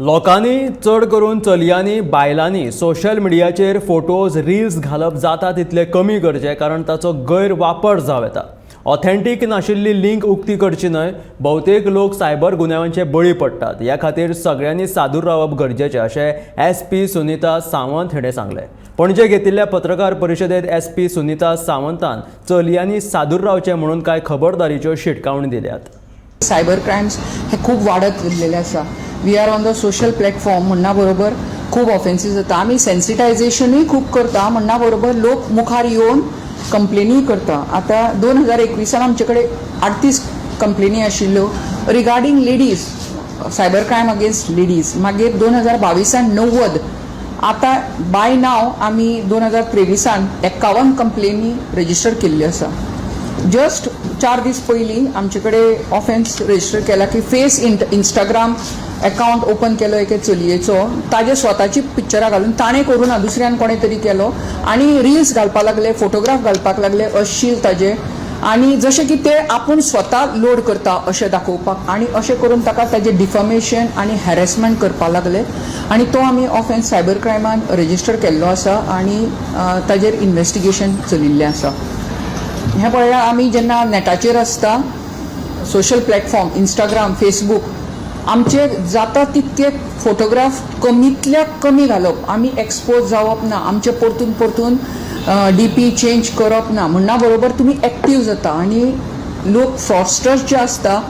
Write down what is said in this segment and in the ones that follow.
लोकांनी चड करून चलयांनी बायलांनी सोशल मिडियाचेर फोटोज रील्स घालप जाता तितले कमी करचे, कारण ताचो गैरवापर जावं येता. ऑथेंटीक नाशिल्ली लिंक उक्ती करची न्हय. भोवतेक लोक सायबर गुन्यांवांचे बळी पडटात. ह्या खातीर सगळ्यांनी सादूर रावप गरजेचें अशें SP सुनीता सावंत हाणें सांगलें. पणजे घेतिल्ल्या पत्रकार परिशदेंत SP सुनीता सावंतान चलयांनी सादूर रावचें म्हणून कांय खबरदारीच्यो शिटकावणी दिल्यात. सायबर क्रायम्स हे खूप वाढत गेल्लेले आसा. We are on the social platform म्हणना बरोबर खूप ऑफेन्सीस जाता. आमी सेन्सिटायझेशनूय खूप करता म्हणना बरोबर लोक मुखार येवन कंप्लेनीय करता. आता 2021 आमचे कडेन 38 कंप्लेनी आशिल्ल्यो regarding ladies, cyber crime against ladies. मागीर 2022 90. आता बाय नाव आमी 2023 51 कंप्लेनी रजिस्टर केल्ल्यो आसा. जस्ट 4 दीस पयलीं आमचे कडेन ऑफेन्स रजिस्टर केला की फेस इंस्टाग्राम अकाउंट ओपन केलो एके चलयेचो. ताजे स्वताची पिक्चरां घालून ताणें करून ना, दुसऱ्यान कोणे तरी केलो आनी रील्स घालपाक लागले, फोटोग्राफ घालपाक लागले अश्लील ताजे. आनी जशें की ते आपूण स्वता लोड करता अशें दाखोवपाक आनी अशें करून ताका ताजे डिफमेशन आनी हॅरेसमेंट करपाक लागले. आनी तो आमी ऑफेन्स सायबर क्रायमान रजिस्टर केल्लो आसा आनी ताजेर इन्व्हेस्टिगेशन चलिल्लें आसा. हे पळया, आमी जेन्ना नेटाचेर आसता, सोशल प्लॅटफॉर्म इंस्टाग्राम, फेसबूक, आमचे जाता तितके फोटोग्राफ कमींतल्या कमी घालप. आमी एक्सपोज जावप ना, आमचे परतून DP चेंज करप ना. म्हणना बरोबर तुमी एक्टीव जाता. आनी लोक फ्रॉडस्टर्स जे आसता,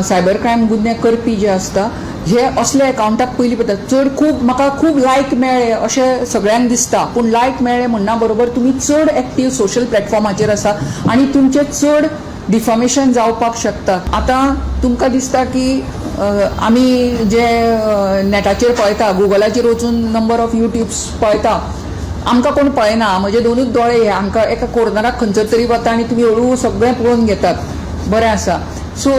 सायबर क्रायम गुन्हे करपी जे आसता, हे असले अकाउंटाक पयलीं पळयतात. म्हाका खूब लायक मेळ्ळे अशें सगळ्यांक दिसता, पूण लायक मेळ्ळे म्हणना बरोबर तुमी चड एक्टीव सोशल प्लॅटफॉर्माचेर आसा आनी तुमचे चड डिफमेशन जावपाक शकता. आतां तुमकां दिसता की आमी जे नेटाचेर पळयता, गुगलाचेर वचून नंबर ऑफ यूट्यूब्स पळयता, आमकां कोण पळयना. म्हजे दोनूच दोळे हे आमकां एका कॉर्नराक खंयसर तरी वता आनी तुमी हळू सगळें पळोवन घेतात. बरें आसा. सो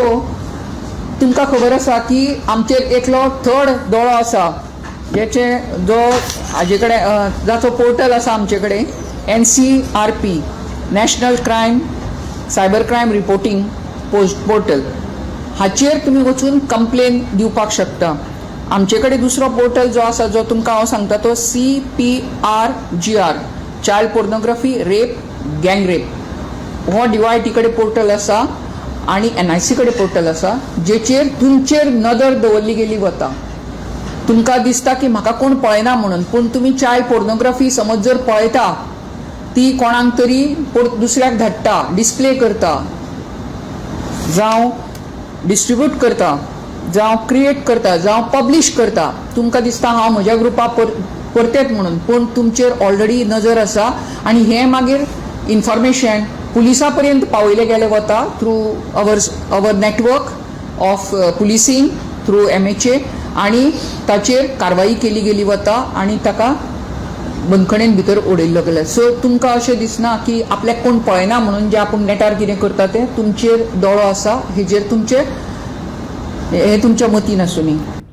तुमकां खबर आसा की आमचेर एकलो थर्ड दोळो आसा, हाजे कडेन जाचो पोर्टल आसा आमचे कडेन, NCRP, national crime cyber crime reporting portal. हाचेर तुमी वचून कंप्लेन दिवपाक शकता. आमचे कडेन दुसरो पोर्टल जो आसा, जो तुमकां हांव सांगता, तो CPRGR, चायल्ड पोर्नोग्राफी, रेप, गँग रेप. हो DYT कडेन पोर्टल आसा आनी NIC कडेन पोर्टल आसा, जेचेर तुमचेर नदर दवरली गेली वता. तुमकां दिसता की म्हाका कोण पळयना म्हणून, पूण तुमी चायल्ड पोर्नोग्राफी समज जर पळयता, ती कोणाक तरी दुसऱ्याक धाडटा, डिस्प्ले करता, जावं डिस्ट्रिब्यूट करता, जावं क्रिएट करता, जावं पब्लीश करता. तुमकां दिसता हांव म्हज्या ग्रुपाक परतेत म्हणून, पूण तुमचेर ऑलरेडी नजर आसा आनी हें मागीर इन्फॉर्मेशन पुलिसां पर्यंत पावयले गेले वता through our network of policing, through MHA, आनी ताचेर कारवाई केली गेली वता आनी ताका बंदखणेन भितर उडयल्लो गेलो. सो तुमकां अशें दिसना की आपल्याक कोण पळयना म्हणून जे आपूण नेटार कितें करता तें तुमचेर दोळो आसा, हेजेर तुमचे हे तुमच्या मतीन आसूं न्ही.